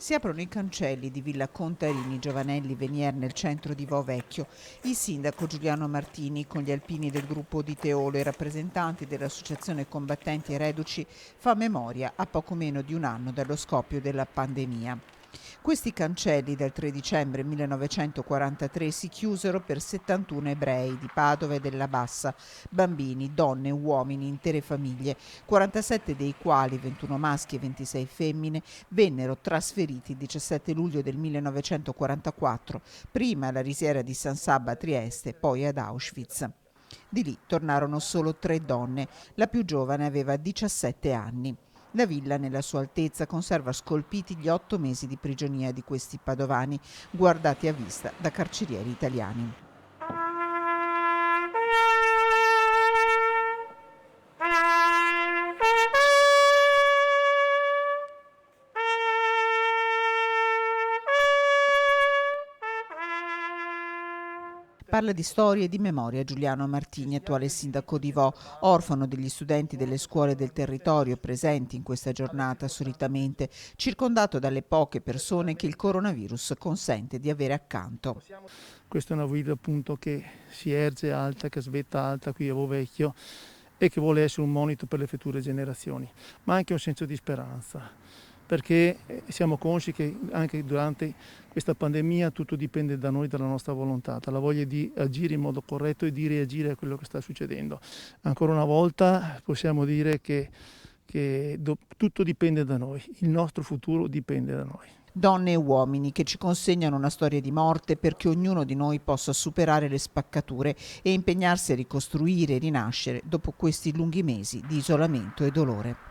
Si aprono i cancelli di Villa Contarini Giovanelli Venier nel centro di Vo Vecchio. Il sindaco Giuliano Martini con gli alpini del gruppo di Teolo e i rappresentanti dell'Associazione Combattenti e Reduci fa memoria a poco meno di un anno dallo scoppio della pandemia. Questi cancelli del 3 dicembre 1943 si chiusero per 71 ebrei di Padova e della Bassa, bambini, donne, uomini, intere famiglie, 47 dei quali, 21 maschi e 26 femmine, vennero trasferiti il 17 luglio del 1944, prima alla risiera di San Sabba a Trieste, poi ad Auschwitz. Di lì tornarono solo 3 donne, la più giovane aveva 17 anni. La villa, nella sua altezza, conserva scolpiti gli 8 mesi di prigionia di questi padovani, guardati a vista da carcerieri italiani. Parla di storie e di memoria Giuliano Martini, attuale sindaco di Vo, orfano degli studenti delle scuole del territorio presenti in questa giornata solitamente, circondato dalle poche persone che il coronavirus consente di avere accanto. Questa è una villa appunto che si erge alta, che svetta alta qui a Vo Vecchio e che vuole essere un monito per le future generazioni, ma anche un senso di speranza, perché siamo consci che anche durante questa pandemia tutto dipende da noi, dalla nostra volontà, dalla voglia di agire in modo corretto e di reagire a quello che sta succedendo. Ancora una volta possiamo dire che tutto dipende da noi, il nostro futuro dipende da noi. Donne e uomini che ci consegnano una storia di morte perché ognuno di noi possa superare le spaccature e impegnarsi a ricostruire e rinascere dopo questi lunghi mesi di isolamento e dolore.